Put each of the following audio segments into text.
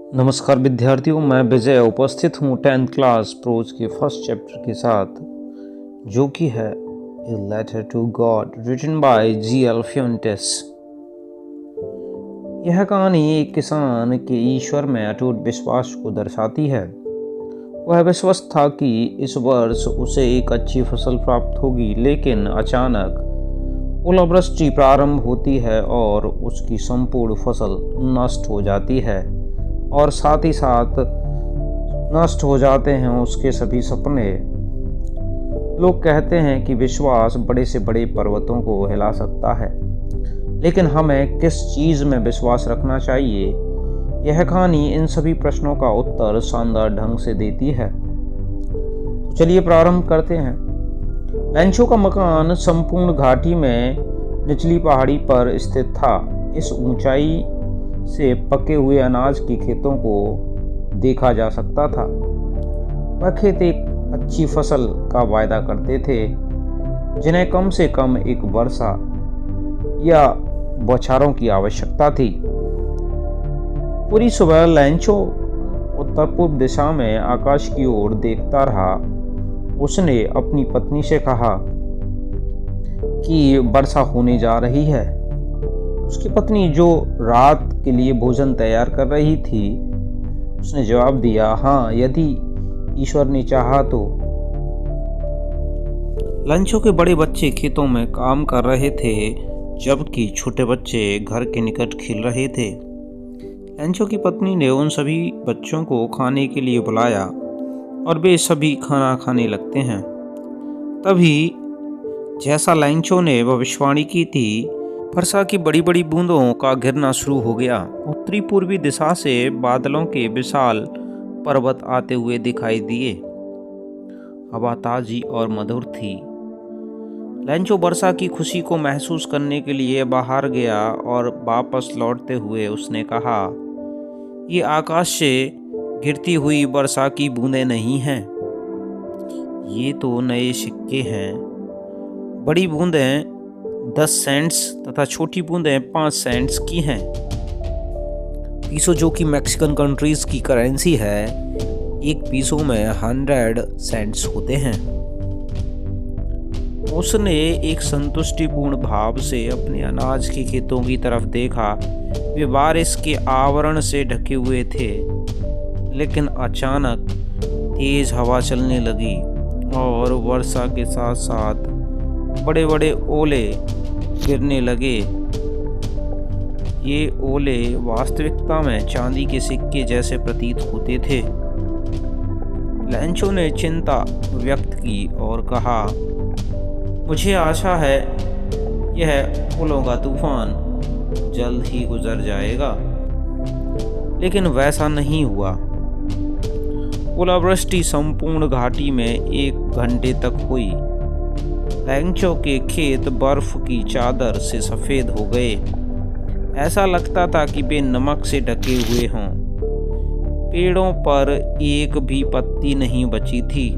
नमस्कार विद्यार्थियों, मैं विजय उपस्थित हूँ 10th क्लास प्रोज के फर्स्ट चैप्टर के साथ, जो कि है a letter to God written by G.L. Fuentes. यह कहानी एक किसान के ईश्वर में अटूट विश्वास को दर्शाती है। वह विश्वास था कि इस वर्ष उसे एक अच्छी फसल प्राप्त होगी, लेकिन अचानक ओलावृष्टि प्रारंभ होती है और उसकी संपूर्ण फसल नष्ट हो जाती है और साथ ही साथ नष्ट हो जाते हैं उसके सभी सपने। लोग कहते हैं कि विश्वास बड़े से बड़े पर्वतों को हिला सकता है, लेकिन हमें किस चीज़ में विश्वास रखना चाहिए? यह कहानी इन सभी प्रश्नों का उत्तर शानदार ढंग से देती है। तो चलिए प्रारंभ करते हैं। लैंचो का मकान संपूर्ण घाटी में निचली पहाड़ी पर स्थित था। इस ऊंचाई से पके हुए अनाज के खेतों को देखा जा सकता था। वह खेत एक अच्छी फसल का वायदा करते थे, जिन्हें कम से कम एक वर्षा या बौछारों की आवश्यकता थी। पूरी सुबह लैंचो उत्तर पूर्व दिशा में आकाश की ओर देखता रहा। उसने अपनी पत्नी से कहा कि वर्षा होने जा रही है। उसकी पत्नी, जो रात के लिए भोजन तैयार कर रही थी, उसने जवाब दिया, हाँ, यदि ईश्वर ने चाहा तो। लंचो के बड़े बच्चे खेतों में काम कर रहे थे, जबकि छोटे बच्चे घर के निकट खेल रहे थे। लंचो की पत्नी ने उन सभी बच्चों को खाने के लिए बुलाया और वे सभी खाना खाने लगते हैं। तभी, जैसा लंचो ने भविष्यवाणी की थी, वर्षा की बड़ी बड़ी बूंदों का गिरना शुरू हो गया। उत्तरी पूर्वी दिशा से बादलों के विशाल पर्वत आते हुए दिखाई दिए। हवा ताजी और मधुर थी। लैंचो वर्षा की खुशी को महसूस करने के लिए बाहर गया और वापस लौटते हुए उसने कहा, ये आकाश से गिरती हुई वर्षा की बूंदें नहीं हैं, ये तो नए सिक्के हैं। बड़ी बूंदें 10 सेंट्स तथा छोटी बूंदें 5 सेंट्स की हैं। पीसो, जो कि मैक्सिकन कंट्रीज की करेंसी है, एक पीसो में 100 सेंट्स होते हैं। उसने एक संतुष्टिपूर्ण भाव से अपने अनाज के खेतों की तरफ देखा। वे बारिश के आवरण से ढके हुए थे, लेकिन अचानक तेज हवा चलने लगी और वर्षा के साथ साथ बड़े बड़े ओले गिरने लगे। ये ओले वास्तविकता में चांदी के सिक्के जैसे प्रतीत होते थे। लैंचो ने चिंता व्यक्त की और कहा, मुझे आशा है यह ओलों का तूफान जल्द ही गुजर जाएगा। लेकिन वैसा नहीं हुआ। ओलावृष्टि संपूर्ण घाटी में 1 घंटे तक हुई। लैंचो के खेत बर्फ की चादर से सफेद हो गए। ऐसा लगता था कि वे नमक से ढके हुए हों। पेड़ों पर एक भी पत्ती नहीं बची थी।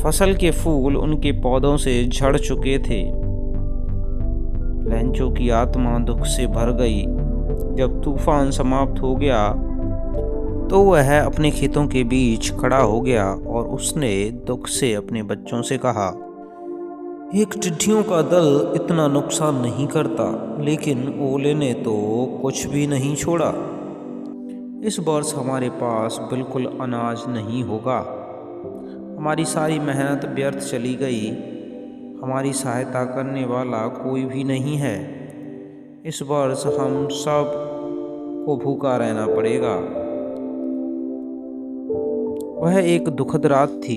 फसल के फूल उनके पौधों से झड़ चुके थे। लैंचो की आत्मा दुख से भर गई। जब तूफान समाप्त हो गया तो वह अपने खेतों के बीच खड़ा हो गया और उसने दुख से अपने बच्चों से कहा, एक टिड्डियों का दल इतना नुकसान नहीं करता, लेकिन ओले ने तो कुछ भी नहीं छोड़ा। इस वर्ष हमारे पास बिल्कुल अनाज नहीं होगा। हमारी सारी मेहनत व्यर्थ चली गई। हमारी सहायता करने वाला कोई भी नहीं है। इस वर्ष हम सब को भूखा रहना पड़ेगा। वह एक दुखद रात थी,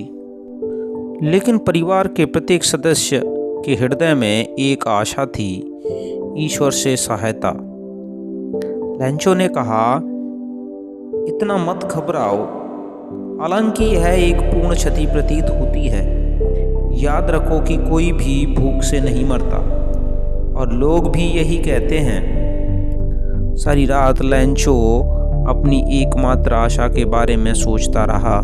लेकिन परिवार के प्रत्येक सदस्य के हृदय में एक आशा थी, ईश्वर से सहायता। लैंचो ने कहा, इतना मत घबराओ, हालांकि यह एक पूर्ण क्षति प्रतीत होती है। याद रखो कि कोई भी भूख से नहीं मरता, और लोग भी यही कहते हैं। सारी रात लैंचो अपनी एकमात्र आशा के बारे में सोचता रहा,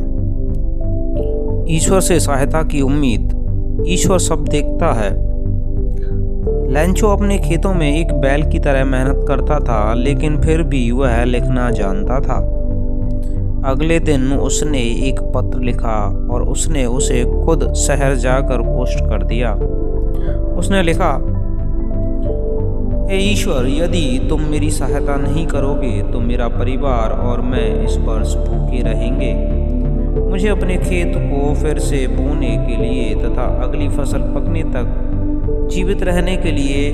ईश्वर से सहायता की उम्मीद। ईश्वर सब देखता है। लैंचो अपने खेतों में एक बैल की तरह मेहनत करता था, लेकिन फिर भी वह लिखना जानता था। अगले दिन उसने एक पत्र लिखा और उसने उसे खुद शहर जाकर पोस्ट कर दिया। उसने लिखा, हे ईश्वर, यदि तुम मेरी सहायता नहीं करोगे तो मेरा परिवार और मैं इस वर्ष भूखे रहेंगे। मुझे अपने खेत को फिर से बोने के लिए तथा अगली फसल पकने तक जीवित रहने के लिए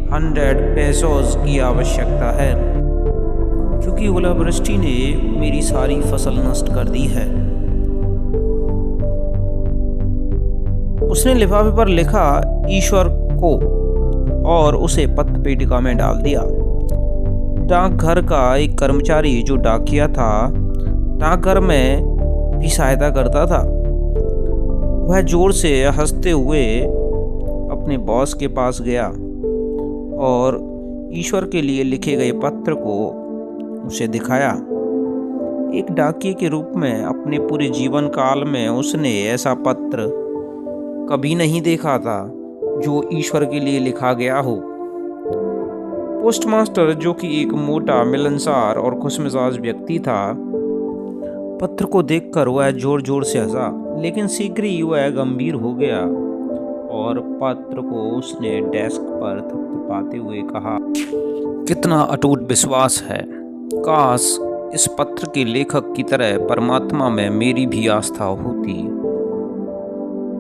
100 पेसोस की आवश्यकता है, क्योंकि ओलावृष्टि ने मेरी सारी फसल नष्ट कर दी है। उसने लिफाफे पर लिखा ईश्वर को और उसे पत्र पेटिका में डाल दिया। डाकघर का एक कर्मचारी जो डाकिया था, डाकघर में भी सहायता करता था। वह जोर से हंसते हुए अपने बॉस के पास गया और ईश्वर के लिए लिखे गए पत्र को उसे दिखाया। एक डाकिये के रूप में अपने पूरे जीवन काल में उसने ऐसा पत्र कभी नहीं देखा था जो ईश्वर के लिए लिखा गया हो। पोस्टमास्टर, जो कि एक मोटा, मिलनसार और खुशमिजाज व्यक्ति था, पत्र को देखकर वह जोर जोर से हंसा, लेकिन शीघ्र ही वह गंभीर हो गया और पत्र को उसने डेस्क पर थपथपाते हुए कहा, कितना अटूट विश्वास है। काश इस पत्र के लेखक की तरह परमात्मा में मेरी भी आस्था होती।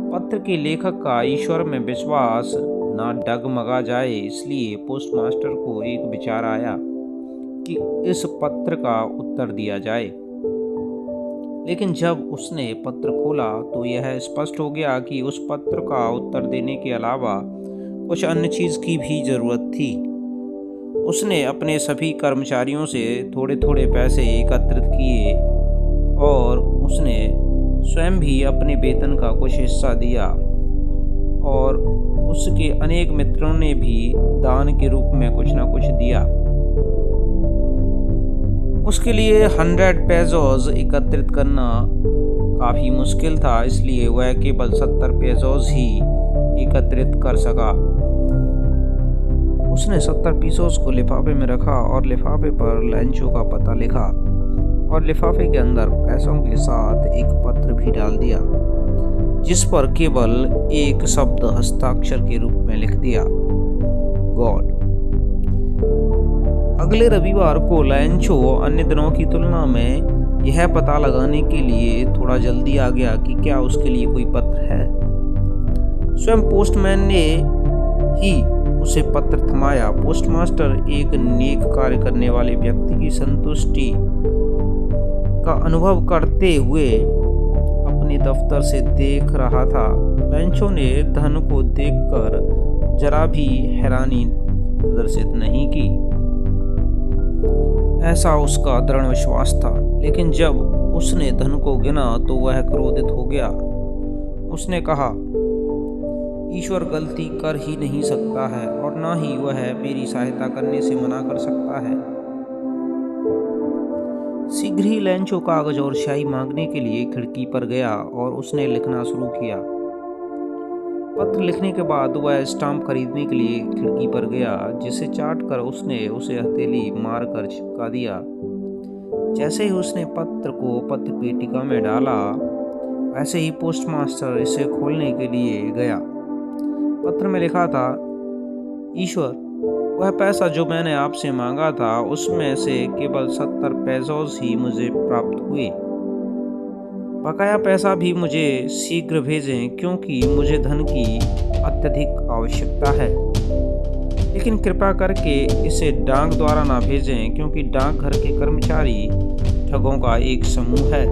पत्र के लेखक का ईश्वर में विश्वास ना डगमगा जाए, इसलिए पोस्टमास्टर को एक विचार आया कि इस पत्र का उत्तर दिया जाए। लेकिन जब उसने पत्र खोला तो यह स्पष्ट हो गया कि उस पत्र का उत्तर देने के अलावा कुछ अन्य चीज़ की भी ज़रूरत थी। उसने अपने सभी कर्मचारियों से थोड़े थोड़े पैसे एकत्रित किए और उसने स्वयं भी अपने वेतन का कुछ हिस्सा दिया और उसके अनेक मित्रों ने भी दान के रूप में कुछ न कुछ दिया। उसके लिए 100 पेसोस एकत्रित करना काफ़ी मुश्किल था, इसलिए वह केवल 70 पेसोस ही एकत्रित कर सका। उसने 70 पेसोस को लिफाफे में रखा और लिफाफे पर लैंचो का पता लिखा और लिफाफे के अंदर पैसों के साथ एक पत्र भी डाल दिया, जिस पर केवल एक शब्द हस्ताक्षर के रूप में लिख दिया, गॉड। अगले रविवार को लैंचो अन्य दिनों की तुलना में यह पता लगाने के लिए थोड़ा जल्दी आ गया कि क्या उसके लिए कोई पत्र है। स्वयं पोस्टमैन ने ही उसे पत्र थमाया। पोस्टमास्टर एक नेक कार्य करने वाले व्यक्ति की संतुष्टि का अनुभव करते हुए अपने दफ्तर से देख रहा था। लैंचो ने धन को देखकर जरा भी हैरानी प्रदर्शित नहीं की। ऐसा उसका दृढ़ विश्वास था, लेकिन जब उसने धन को गिना तो वह क्रोधित हो गया। उसने कहा, ईश्वर गलती कर ही नहीं सकता है और न ही वह मेरी सहायता करने से मना कर सकता है। शीघ्र ही लैंचो कागज और स्याही मांगने के लिए खिड़की पर गया और उसने लिखना शुरू किया। पत्र लिखने के बाद वह स्टाम्प खरीदने के लिए खिड़की पर गया, जिसे चाटकर उसने उसे हथेली मारकर चिपका दिया। जैसे ही उसने पत्र को पत्र पेटिका में डाला, वैसे ही पोस्टमास्टर इसे खोलने के लिए गया। पत्र में लिखा था, ईश्वर, वह पैसा जो मैंने आपसे मांगा था उसमें से केवल 70 पेसोस ही मुझे प्राप्त हुए। बकाया पैसा भी मुझे शीघ्र भेजें, क्योंकि मुझे धन की अत्यधिक आवश्यकता है। लेकिन कृपा करके इसे डाक द्वारा ना भेजें, क्योंकि डाकघर के कर्मचारी ठगों का एक समूह है।